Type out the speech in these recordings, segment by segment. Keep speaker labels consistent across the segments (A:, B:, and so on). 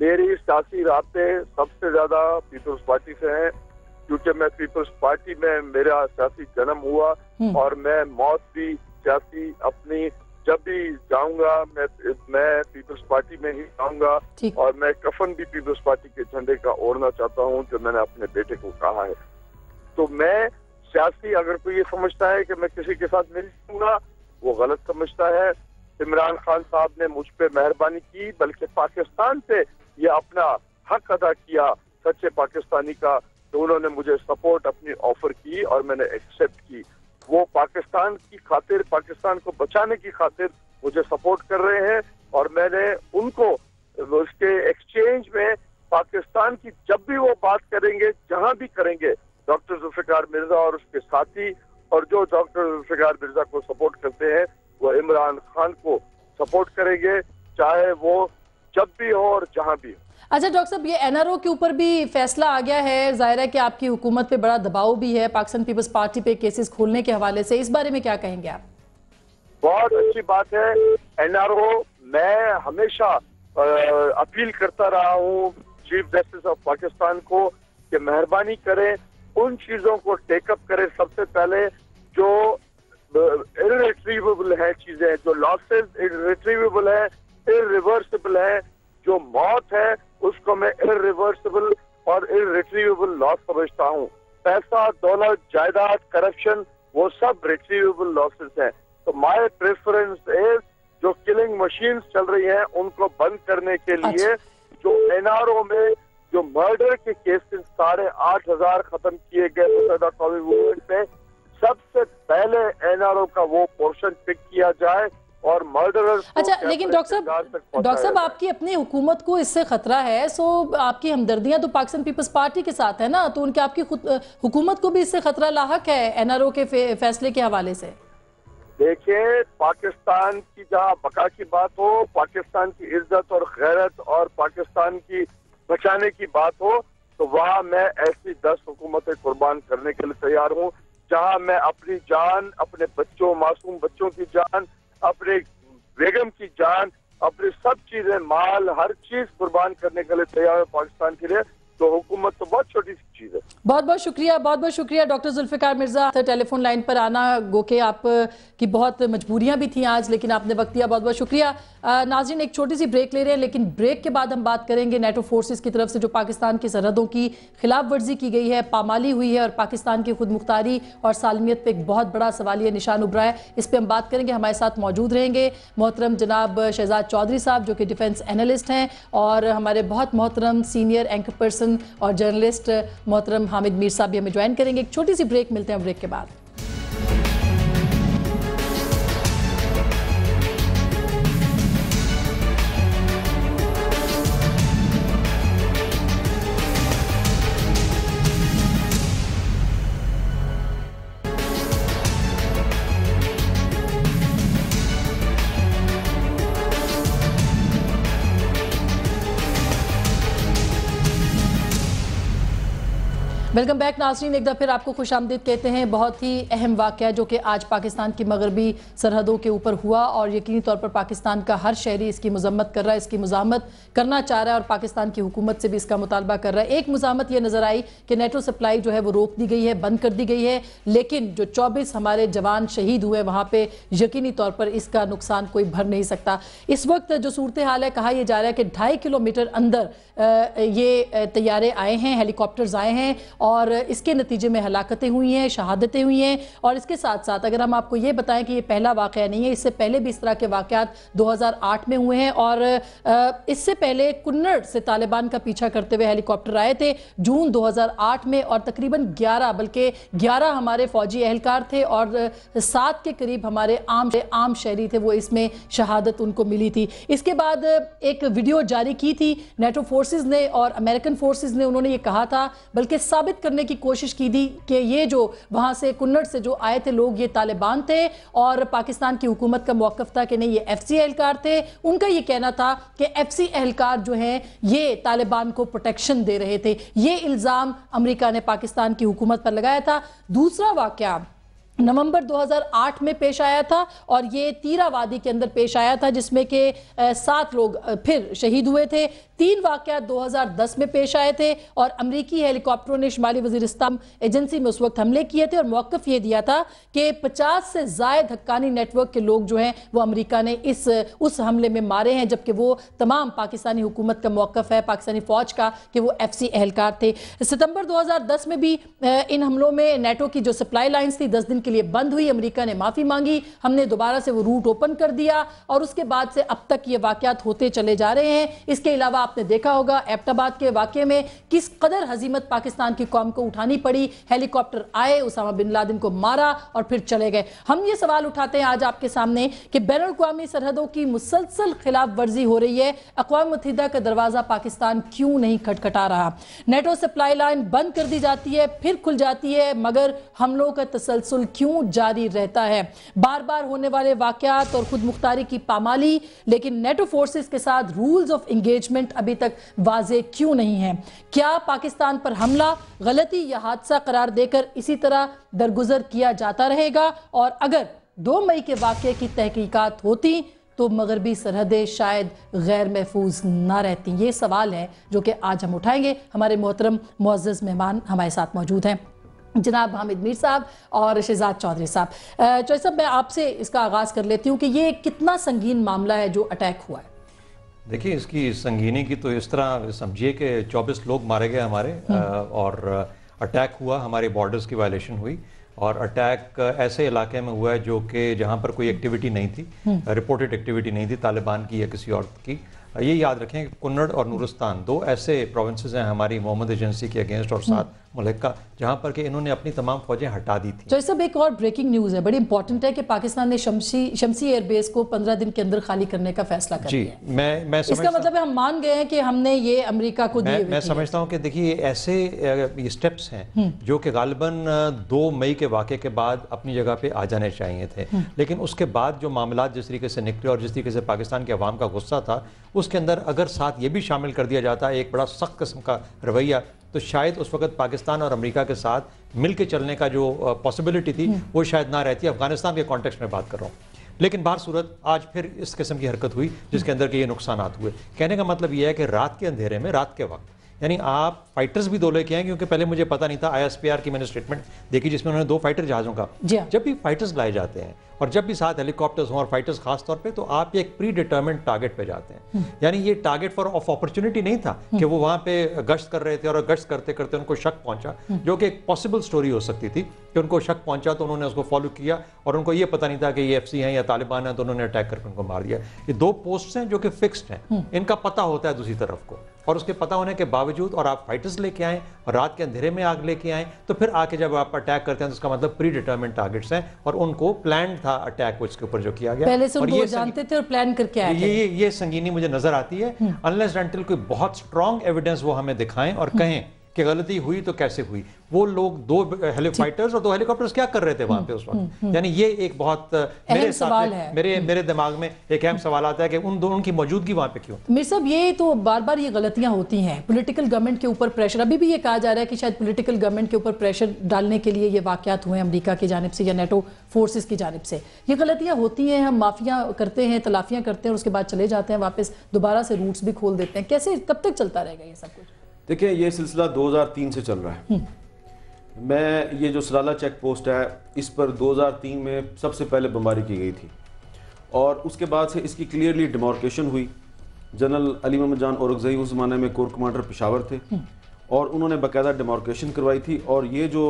A: मेरी सियासी राब्ते सबसे ज्यादा पीपल्स पार्टी से हैं, क्योंकि मैं पीपल्स पार्टी में मेरा सियासी जन्म हुआ और मैं मौत भी सियासी अपनी जब भी जाऊंगा मैं पीपल्स पार्टी में ही जाऊंगा और मैं कफन भी पीपल्स पार्टी के झंडे का ओढ़ना चाहता हूं, जो मैंने अपने बेटे को कहा है। तो मैं सियासी, अगर कोई ये समझता है कि मैं किसी के साथ मिल जाऊंगा, वो गलत समझता है। इमरान खान साहब ने मुझ पे मेहरबानी की, बल्कि पाकिस्तान से ये अपना हक अदा किया सच्चे पाकिस्तानी का, तो उन्होंने मुझे सपोर्ट अपनी ऑफर की और मैंने एक्सेप्ट की। वो पाकिस्तान की खातिर, पाकिस्तान को बचाने की खातिर मुझे सपोर्ट कर रहे हैं और मैंने उनको उसके एक्सचेंज में पाकिस्तान की जब भी वो बात करेंगे, जहां भी करेंगे, डॉक्टर जुल्फिकार मिर्जा और उसके साथी और जो डॉक्टर जुल्फिकार मिर्जा को सपोर्ट करते हैं, वो इमरान खान को सपोर्ट करेंगे, चाहे वो जब भी हो और जहां भी हो।
B: अच्छा डॉक्टर साहब, ये एनआरओ के ऊपर भी फैसला आ गया है, जाहिर है कि आपकी हुकूमत पे बड़ा दबाव भी है पाकिस्तान पीपल्स पार्टी पे केसेस खोलने के हवाले से, इस बारे में क्या कहेंगे आप?
A: बहुत अच्छी बात है। एनआरओ, मैं हमेशा अपील करता रहा हूँ चीफ जस्टिस ऑफ पाकिस्तान को कि मेहरबानी करें, उन चीजों को टेकअप करें सबसे पहले जो इररिट्रीवेबल है, चीजें जो लॉसेस इररिट्रीवेबल है, इररिवर्सिबल है, जो मौत है उसको मैं इररिवर्सिबल और इररिट्रीवेबल लॉस समझता हूँ। पैसा, दौलत, जायदाद, करप्शन, वो सब रिट्रीवेबल लॉसेस हैं। तो माय प्रेफरेंस इज जो किलिंग मशीन्स चल रही हैं उनको बंद करने के लिए जो एनआरओ में जो मर्डर के केसेस 8,500 खत्म किए गए मुतहदा कौमी मूवमेंट पे, सबसे पहले एनआरओ का वो पोर्शन पिक किया जाए और मर्डरर्स।
B: अच्छा, लेकिन डॉक्टर साहब आपकी अपनी हुकूमत को इससे खतरा है, सो आपकी हमदर्दियां तो पाकिस्तान पीपल्स पार्टी के साथ है ना, तो उनके आपकी हुकूमत को भी इससे खतरा लाहक है एनआरओ के फैसले के हवाले से?
A: देखिए, पाकिस्तान की जहाँ बका की बात हो, पाकिस्तान की इज्जत और गैरत और पाकिस्तान की बचाने की बात हो, तो वहाँ मैं ऐसी 10 हुकूमतें कुर्बान करने के लिए तैयार हूँ, जहाँ मैं अपनी जान, अपने बच्चों, मासूम बच्चों की जान, अपने बेगम की जान, अपनी सब चीजें, माल, हर चीज कुर्बान करने के लिए तैयार है पाकिस्तान के लिए। तो हुकूमत तो बहुत छोटी सी चीज है। बहुत बहुत शुक्रिया doctor Zulfiqar Mirza, telephone line पर आना, गोके आप की बहुत मजबूरियां भी थी आज, लेकिन आपने वक्त दिया, बहुत बहुत शुक्रिया। नाज़रीन, एक छोटी सी ब्रेक ले रहे हैं, लेकिन ब्रेक के बाद हम बात करेंगे नेटो फोर्सेस की तरफ से जो पाकिस्तान की सरहदों की खिलाफ वर्जी की गई है, पामाली हुई है और पाकिस्तान की खुद मुख्तारी और सालमियत पे एक बहुत बड़ा सवालिया निशान उभरा है, इस पर हम बात करेंगे। हमारे साथ मौजूद रहेंगे मोहतरम जनाब शहजाद चौधरी साहब, जो कि डिफेंस एनालिस्ट हैं, और हमारे बहुत मोहतरम सीनियर एंकर पर्सन और जर्नलिस्ट मोहतरम हामिद मीर साहब भी हमें ज्वाइन करेंगे। एक छोटी सी ब्रेक, मिलते हैं ब्रेक के बाद। वेलकम बैक नाज़रीन, एक दफ़ा फिर आपको खुशामदीद कहते हैं। बहुत ही अहम वाक़या जो कि आज पाकिस्तान की मगरबी सरहदों के ऊपर हुआ और यकीनी तौर पर पाकिस्तान का हर शहरी इसकी मजम्मत कर रहा है, इसकी मुज़ाहमत करना चाह रहा है और पाकिस्तान की हुकूमत से भी इसका मुतालबा कर रहा है। एक मुज़ाहमत ये नज़र आई कि नेटो सप्लाई जो है वो रोक दी गई है, बंद कर दी गई है, लेकिन जो 24 हमारे जवान शहीद हुए वहाँ पर यकीनी तौर पर इसका नुकसान कोई भर नहीं सकता। इस वक्त जो सूरत हाल है, कहा यह जा रहा है कि 2.5 किलोमीटर अंदर ये तैयारे आए हैं, हेलीकॉप्टर्स आए हैं और इसके नतीजे में हलाकतें हुई हैं, शहादतें हुई हैं। और इसके साथ साथ अगर हम आपको ये बताएं कि ये पहला वाक़या नहीं है, इससे पहले भी इस तरह के वाक़यात 2008 में हुए हैं और इससे पहले कुन्नड़ से तालिबान का पीछा करते हुए हेलीकॉप्टर आए थे जून 2008 में और तकरीबन 11 हमारे फौजी एहलकार थे और 7 के करीब हमारे आम शहरी थे, वो इसमें शहादत उनको मिली थी। इसके बाद एक वीडियो जारी की थी नेटो फोर्सेस ने और अमेरिकन फोर्सेस ने, उन्होंने ये कहा था, बल्कि साबित करने की कोशिश की थी कि ये जो वहां से कुन्नड़ से जो आए थे लोग, ये तालिबान थे और पाकिस्तान की हुकूमत का मौक़िफ़ था कि नहीं, ये एफसी एहलकार थे। उनका ये कहना था कि एफसी एहलकार जो हैं ये तालिबान को प्रोटेक्शन दे रहे थे। ये इल्ज़ाम अमेरिका ने पाकिस्तान की हुकूमत पर लगाया था। दूसरा वाक़या नवंबर 2008 में पेश आया था और ये तीरा वादी के अंदर पेश आया था, जिसमें कि 7 लोग फिर शहीद हुए थे। 3 वाक़यात 2010 में पेश आए थे और अमरीकी हेलीकॉप्टरों ने शुमाली वज़ीरिस्तान एजेंसी में उस वक्त हमले किए थे और मौक़िफ़ ये दिया था कि 50 से ज़ायद हक्कानी नेटवर्क के लोग जो हैं वो अमेरिका ने उस हमले में मारे हैं, जबकि वो तमाम पाकिस्तानी हुकूमत का मौक़िफ़ है, पाकिस्तानी फ़ौज का, कि वो FC एहलकार थे। सितंबर 2010 में भी इन हमलों में नेटो की जो सप्लाई लाइन्स थी 10 दिन के लिए बंद हुई। अमेरिका ने माफ़ी मांगी, हमने दोबारा से वो रूट ओपन कर दिया और उसके बाद से अब तक ये वाक़यात होते चले जा रहे हैं। इसके अलावा आपने देखा होगा एबटाबाद के वाक़े में किस कदर हज़ीमत पाकिस्तान की कौम को उठानी पड़ी। हेलीकॉप्टर आए, उसामा बिन लादेन को मारा और फिर चले गए। हम ये सवाल उठाते हैं आज आपके सामने कि बैनुल-अक़वामी सरहदों की मुसलसल खिलाफ वर्जी हो रही है, अक़वाम मुत्तहिदा का दरवाज़ा पाकिस्तान क्यों नहीं खटखटा रहा? नेटो सप्लाई लाइन बंद कर दी जाती है, फिर खुल जाती है, मगर हमलों का तसलसल क्यों जारी रहता है? बार बार होने वाले वाक़यात और खुद मुख्तारी की पामाली, लेकिन नेटो फोर्सेस के साथ रूल्स ऑफ एंगेजमेंट अभी तक वाज़े क्यों नहीं है? क्या पाकिस्तान पर हमला गलती या हादसा करार देकर इसी तरह दरगुजर किया जाता रहेगा? और अगर 2 मई के वाक़े की तहकीकात होती तो मगरबी सरहदें शायद गैर महफूज ना रहती। ये सवाल है जो कि आज हम उठाएंगे। हमारे मोहतरम मुअज़्ज़ज़ मेहमान हमारे साथ मौजूद हैं, जनाब हामिद मीर साहब और शहजाद चौधरी साहब। चौधरी साहब, मैं आपसे इसका आगाज़ कर लेती हूँ कि ये कितना संगीन मामला है जो अटैक हुआ है?
C: देखिए, इसकी संगीनी की तो इस तरह समझिए कि 24 लोग मारे गए हमारे, और अटैक हुआ, हमारे बॉर्डर्स की वायलेशन हुई, और अटैक ऐसे इलाके में हुआ है जो कि जहाँ पर कोई एक्टिविटी नहीं थी, रिपोर्टेड एक्टिविटी नहीं थी तालिबान की या किसी और की। ये याद रखें कि कुन्नड़ और नूरिस्तान 2 ऐसे प्रोविंसेस हैं हमारी मोहम्मद एजेंसी के अगेंस्ट और साथ मुल्क का, जहाँ पर कि इन्होंने अपनी तमाम फौजें हटा दी थी।
A: तो इस सब एक और ब्रेकिंग न्यूज़ है, बड़ी इंपॉर्टेंट है कि पाकिस्तान ने शमसी एयरबेस को 15 दिन के अंदर खाली करने का फैसला कर लिया है।
C: मैं
A: इसका मतलब है हम मान गए हैं कि हमने ये अमेरिका को दिए।
C: मैं समझता हूँ कि देखिए ऐसे स्टेप्स हैं जो कि गालिबन 2 मई के वाक़े के बाद अपनी जगह पे आ जाने चाहिए थे, लेकिन उसके बाद जो मामला जिस तरीके से निकले और जिस तरीके से पाकिस्तान के अवाम का गुस्सा था, उसके अंदर अगर साथ ये भी शामिल कर दिया जाता एक बड़ा सख्त किस्म का रवैया, तो शायद उस वक्त पाकिस्तान और अमेरिका के साथ मिल के चलने का जो पॉसिबिलिटी थी वो शायद ना रहती। अफगानिस्तान के कॉन्टेक्स्ट में बात कर रहा हूँ, लेकिन बाहर सूरत आज फिर इस किस्म की हरकत हुई जिसके अंदर के ये नुकसानात हुए। कहने का मतलब ये है कि रात के अंधेरे में, रात के वक्त, यानी आप फाइटर्स भी 2 लेके आए, क्योंकि पहले मुझे पता नहीं था। ISPR की मैंने स्टेटमेंट देखी जिसमें उन्होंने 2 फाइटर जहाज़ों का, जब भी फाइटर्स लाए जाते हैं और जब भी साथ हेलीकॉप्टर्स हों और फाइटर्स खास तौर पे, तो आप एक प्री डिटर्मिन्ड टारगेट पे जाते हैं। यानी ये टारगेट फॉर ऑफ अपॉर्चुनिटी नहीं था कि वो वहाँ पे गश्त कर रहे थे और गश्त करते करते उनको शक पहुंचा, जो कि एक पॉसिबल स्टोरी हो सकती थी कि उनको शक पहुंचा तो उन्होंने उसको फॉलो किया और उनको ये पता नहीं था कि ये FC हैं या तालिबान हैं, तो उन्होंने अटैक करके उनको मार दिया। ये 2 पोस्ट्स हैं जो कि फिक्स्ड हैं, इनका पता होता है दूसरी तरफ को, और उसके पता होने के बावजूद और आप फाइटर्स लेके आए और रात के अंधेरे में आग लेके आए, तो फिर आके जब आप अटैक करते हैं तो उसका मतलब प्री डिटर्मिन्ड टारगेट्स हैं और उनको प्लान था अटैक उसके ऊपर जो किया गया।
A: पहले से उनको जानते थे और प्लान करके आए थे।
C: ये संगीनी मुझे नजर आती है, अनलेस अंटिल कोई बहुत स्ट्रॉन्ग एविडेंस वो हमें दिखाएं और कहें कि गलती हुई तो कैसे हुई। वो लोग 2 हेलीफाइटर्स और 2 हेलीकॉप्टर्स क्या कर रहे थे वहां पे उस वक्त? यानी ये एक बहुत मेरे
A: सवाल है।
C: मेरे दिमाग में एक अहम सवाल आता है कि उन दोनों की मौजूदगी वहां पे क्यों?
A: मीर साहब, ये तो बार बार ये गलतियां होती हैं, पॉलिटिकल गवर्नमेंट के ऊपर प्रेशर, अभी भी ये कहा जा रहा है कि शायद पॉलिटिकल गवर्नमेंट के ऊपर प्रेशर डालने के लिए ये वाकयात हुए अमेरिका की जानिब से या नेटो फोर्सेस की जानिब से। ये गलतियां होती हैं, हम माफिया करते हैं, तलाफियां करते हैं और उसके बाद चले जाते हैं वापस, दोबारा से रूट्स भी खोल देते हैं। कैसे, कब तक चलता रहेगा ये सब कुछ?
D: देखिए, ये सिलसिला 2003 से चल रहा है। मैं ये जो सलाला चेक पोस्ट है, इस पर 2003 में सबसे पहले बमबारी की गई थी और उसके बाद से इसकी क्लियरली डिमार्केशन हुई। जनरल अली मोहम्मद जान औरंगज़ई उस ज़माने में कोर कमांडर पेशावर थे और उन्होंने बाकायदा डिमार्केशन करवाई थी। और ये जो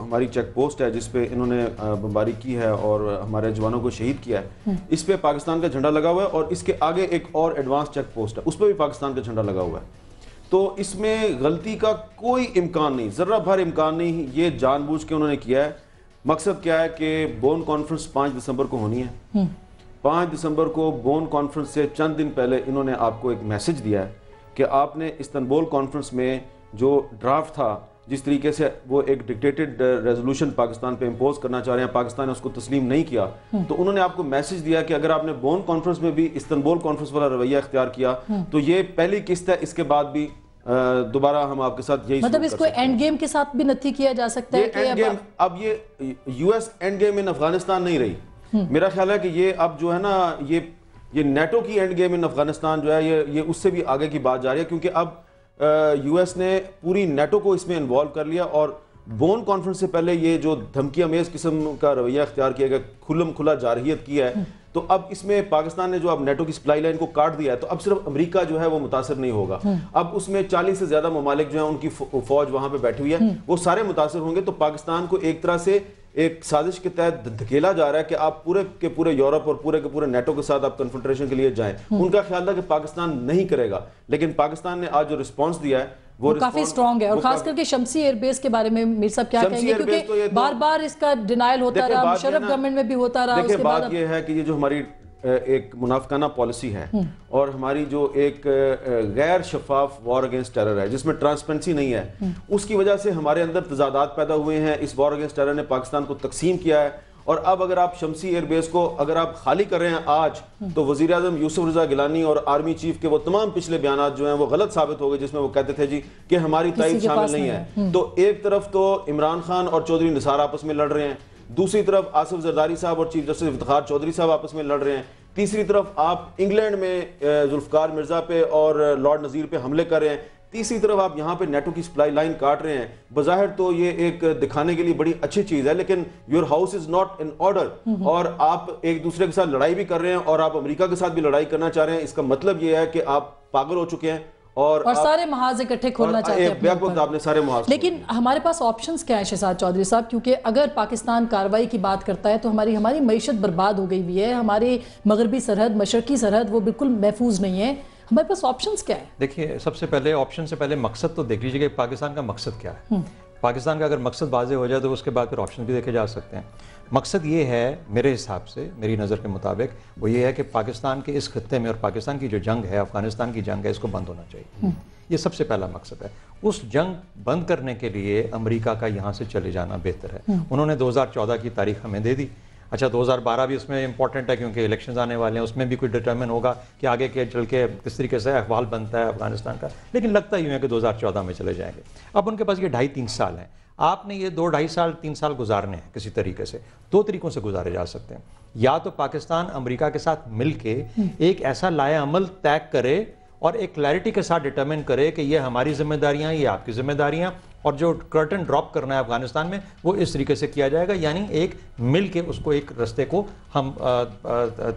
D: हमारी चेक पोस्ट है जिस पे इन्होंने बमबारी की है और हमारे जवानों को शहीद किया है, इस पे पाकिस्तान का झंडा लगा हुआ है और इसके आगे एक और एडवांस चेक पोस्ट है, उस पर भी पाकिस्तान का झंडा लगा हुआ है। तो इसमें गलती का कोई इम्कान नहीं, ज़र्रा भर इम्कान नहीं। ये जानबूझ के उन्होंने किया है। मकसद क्या है कि बोन कॉन्फ्रेंस 5 दिसंबर को होनी है। 5 दिसंबर को बोन कॉन्फ्रेंस से चंद दिन पहले इन्होंने आपको एक मैसेज दिया है कि आपने इस्तांबुल कॉन्फ्रेंस में जो ड्राफ्ट था, जिस तरीके से वो एक डिक्टेटेड रेजोल्यूशन पाकिस्तान पे इम्पोज करना चाह रहे हैं, पाकिस्तान ने उसको तस्लीम नहीं किया, तो उन्होंने आपको मैसेज दिया कि अगर आपने बोन कॉन्फ्रेंस में भी इस्तांबुल कॉन्फ्रेंस वाला रवैया इख्तियार किया तो ये पहली किस्त है, इसके बाद भी دوبارہ ہم آپ کے ساتھ یہی
A: مطلب اس کو اینڈ گیم کے ساتھ بھی نتھی کیا جا سکتا ہے کہ
D: اب یہ یو ایس اینڈ گیم ان افغانستان نہیں رہی. میرا خیال ہے کہ یہ اب جو ہے نا یہ نیٹو کی اینڈ گیم ان افغانستان جو ہے یہ اس سے بھی آگے کی بات جا رہی ہے, کیونکہ اب یو ایس نے پوری نیٹو کو اس میں انوالو کر لیا, اور بون کانفرنس سے پہلے یہ جو دھمکی امیز قسم کا رویہ اختیار کیا گیا, کھلم کھلا جارحیت کیا ہے, تو اب اس میں پاکستان نے جو اب نیٹو کی سپلائی لائن کو کاٹ دیا ہے, تو اب صرف امریکہ جو ہے وہ متاثر نہیں ہوگا. اب اس میں 40 سے زیادہ ممالک جو ہیں ان کی فوج وہاں پہ بیٹھی ہوئی ہے, وہ سارے متاثر ہوں گے. تو پاکستان کو ایک طرح سے ایک سازش کے تحت دھکیلا جا رہا ہے کہ آپ پورے کے پورے یورپ اور پورے کے پورے نیٹو کے ساتھ آپ کنفرنٹریشن کے لیے جائیں. ان کا خیال تھا کہ پاکستان نہیں کرے گا, لیکن پاکستان نے آج جو رسپانس دیا ہے
A: وہ کافی سٹرونگ ہے, اور خاص کر کے شمسی ایئر بیس کے بارے میں میر صاحب کیا کہیں گے, کیونکہ بار بار اس کا ڈینائل ہوتا رہا, مشرف گورنمنٹ میں بھی ہوتا رہا.
D: دیکھیں بات یہ ہے کہ یہ جو ہماری ایک منافقانہ پالیسی ہے اور ہماری جو ایک غیر شفاف وار اگینسٹ ٹیرر ہے جس میں ٹرانسپیرنسی نہیں ہے, اس کی وجہ سے ہمارے اندر تضادات پیدا ہوئے ہیں. اس وار اگینسٹ ٹیرر نے پاکستان کو تقسیم کیا ہے, اور اب اگر آپ شمسی ایئر بیس کو اگر آپ خالی کر رہے ہیں آج, تو وزیر اعظم یوسف رضا گیلانی اور آرمی چیف کے وہ تمام پچھلے بیانات جو ہیں وہ غلط ثابت ہو گئے, جس میں وہ کہتے تھے جی کہ ہماری تائید شامل نہیں ہے. تو ایک طرف تو عمران خان اور چودھری نثار آپس میں لڑ رہے ہیں, دوسری طرف آصف زرداری صاحب اور چیف جسٹس افتخار چودھری صاحب آپس میں لڑ رہے ہیں, تیسری طرف آپ انگلینڈ میں ذوالفقار مرزا پہ اور لارڈ نذیر پہ حملے کر رہے ہیں, تیسری طرف آپ یہاں پہ نیٹو کی سپلائی لائن کاٹ رہے ہیں. بظاہر تو یہ ایک دکھانے کے لیے بڑی اچھی چیز ہے, لیکن your house is not in order, اور آپ ایک دوسرے کے ساتھ لڑائی بھی کر رہے ہیں اور آپ امریکہ کے ساتھ بھی لڑائی کرنا چاہ رہے ہیں. اس کا مطلب یہ ہے کہ آپ پاگل ہو چکے ہیں اور
A: سارے محاذ اکٹھے کھولنا چاہتے ہیں.
D: آپ نے سارے محاذ,
A: لیکن ہمارے پاس آپشنز کیا ہے شہزاد چودھری صاحب, کیونکہ اگر پاکستان کارروائی کی بات کرتا ہے تو ہماری معیشت برباد ہو گئی ہوئی ہے, ہماری مغربی سرحد مشرقی سرحد وہ بالکل محفوظ نہیں ہے. ہمارے پاس آپشنز کیا ہے؟
C: دیکھیے سب سے پہلے آپشن سے پہلے مقصد تو دیکھ لیجیے کہ پاکستان کا مقصد کیا ہے. پاکستان کا اگر مقصد واضح ہو جائے تو اس کے بعد پھر آپشن بھی دیکھے جا سکتے ہیں. مقصد یہ ہے میرے حساب سے, میری نظر کے مطابق, وہ یہ ہے کہ پاکستان کے اس خطے میں اور پاکستان کی جو جنگ ہے, افغانستان کی جنگ ہے, اس کو بند ہونا چاہیے. یہ سب سے پہلا مقصد ہے. اس جنگ بند کرنے کے لیے امریکہ کا یہاں سے چلے جانا بہتر ہے. انہوں نے 2014 کی تاریخ ہمیں دے دی. اچھا 2012 بھی اس میں امپورٹنٹ ہے کیونکہ الیکشنز آنے والے ہیں, اس میں بھی کوئی ڈٹرمن ہوگا کہ آگے کے چل کے کس طریقے سے احوال بنتا ہے افغانستان کا, لیکن لگتا یوں ہے کہ 2014 میں چلے جائیں گے. اب ان کے پاس یہ 2.5-3 سال ہیں. آپ نے یہ 2-2.5 سال 3 سال گزارنے ہیں کسی طریقے سے. 2 طریقوں سے گزارے جا سکتے ہیں. یا تو پاکستان امریکہ کے ساتھ مل کے ایک ایسا لائے عمل طے کرے اور ایک کلیئرٹی کے ساتھ ڈٹرمن کرے کہ یہ ہماری ذمہ داریاں, یہ آپ کی ذمہ داریاں, اور جو کرٹن ڈراپ کرنا ہے افغانستان میں وہ اس طریقے سے کیا جائے گا, یعنی ایک مل کے اس کو ایک رستے کو ہم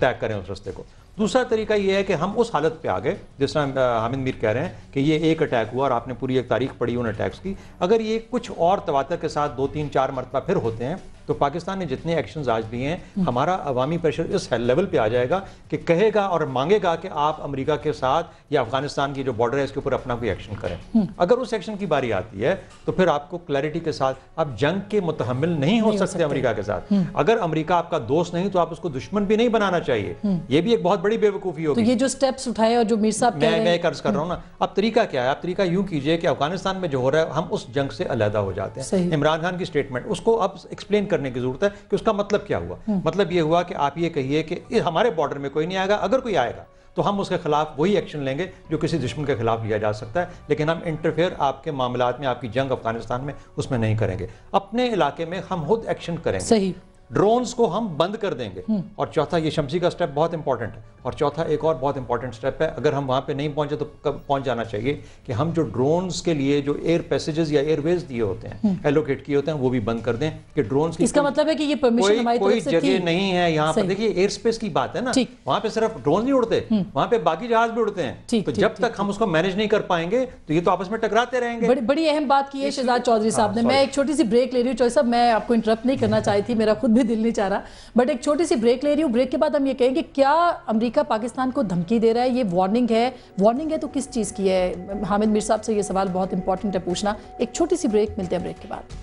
C: طے کریں اس رستے کو. دوسرا طریقہ یہ ہے کہ ہم اس حالت پہ آ گئے جس طرح حامد میر کہہ رہے ہیں کہ یہ ایک اٹیک ہوا اور آپ نے پوری ایک تاریخ پڑھی ان اٹیکس کی. اگر یہ کچھ اور تواتر کے ساتھ 2-3-4 مرتبہ پھر ہوتے ہیں تو پاکستان نے جتنے ایکشنز آج لیے ہیں, ہمارا عوامی پریشر اس لیول پہ آ جائے گا کہ کہے گا اور مانگے گا کہ آپ امریکہ کے ساتھ یا افغانستان کی جو بارڈر ہے اس کے اوپر اپنا کوئی ایکشن کریں. اگر اس ایکشن کی باری آتی ہے تو پھر آپ کو کلیئرٹی کے ساتھ آپ جنگ کے متحمل نہیں ہو سکتے امریکہ کے ساتھ. اگر امریکہ آپ کا دوست نہیں تو آپ اس کو دشمن بھی نہیں بنانا چاہیے. یہ بھی ایک بہت بڑی بے وقوفی ہوگی.
A: یہ جو سٹیپس اٹھائے اور جو میر صاحب
C: میں عرض کر رہا ہوں نا, اب طریقہ کیا ہے؟ آپ طریقہ یوں کیجئے کہ افغانستان میں جو ہو رہا ہے ہم اس جنگ سے علیحدہ ہو جاتے ہیں. عمران خان کی سٹیٹمنٹ اس کو اب ایکسپلین کرنے کی ضرورت ہے کہ اس کا مطلب کیا ہوا. مطلب یہ ہوا کہ آپ یہ کہیے کہ ہمارے بارڈر میں کوئی نہیں آئے گا, اگر کوئی آئے گا تو ہم اس کے خلاف وہی ایکشن لیں گے جو کسی دشمن کے خلاف لیا جا سکتا ہے, لیکن ہم انٹرفیئر آپ کے معاملات میں, آپ کی جنگ افغانستان میں اس میں نہیں کریں گے. اپنے علاقے میں ہم خود ایکشن کریں گے.
A: صحیح.
C: ڈرونز کو ہم بند کر دیں گے. اور چوتھا, یہ شمسی کا سٹیپ بہت امپورٹنٹ ہے, اور چوتھا ایک اور بہت امپورٹنٹ سٹیپ ہے, اگر ہم وہاں پہ نہیں پہنچے تو کب پہنچ جانا چاہیے کہ ہم جو ڈرونز کے لیے جو ایئر پیسیجز یا ایئر ویز دیے ہوتے ہیں, ایلوکیٹ کیے ہوتے ہیں, وہ بھی بند کر دیں. کہ ڈرونز کی
A: اس کا مطلب ہے کہ یہ پرمیشن ہماری طرف سے
C: کوئی جگہ نہیں ہے یہاں پر. دیکھیے ایئر اسپیس کی بات ہے نا, وہاں پہ صرف ڈرون نہیں اڑتے, وہاں پہ باقی جہاز بھی اڑتے ہیں. تو جب تک ہم اس کو مینیج نہیں کر پائیں گے تو یہ تو آپس میں ٹکراتے رہیں گے.
A: بڑی اہم بات کی ہے شہزاد چودھری صاحب نے. میں ایک چھوٹی سی بریک لے رہی ہوں. چودھری صاحب میں آپ کو انٹرپٹ نہیں کرنا چاہی تھی, میرا خود بھی دل نہیں چاہ رہا, بٹ ایک چھوٹی سی بریک لے رہی ہوں. بریک کے بعد ہم یہ کہیں گے کیا امریکہ پاکستان کو دھمکی دے رہا ہے, یہ وارننگ ہے. وارننگ ہے تو کس چیز کی ہے؟ حامد میر صاحب سے یہ سوال بہت امپورٹنٹ ہے پوچھنا. ایک چھوٹی سی بریک, ملتے ہیں بریک کے بعد.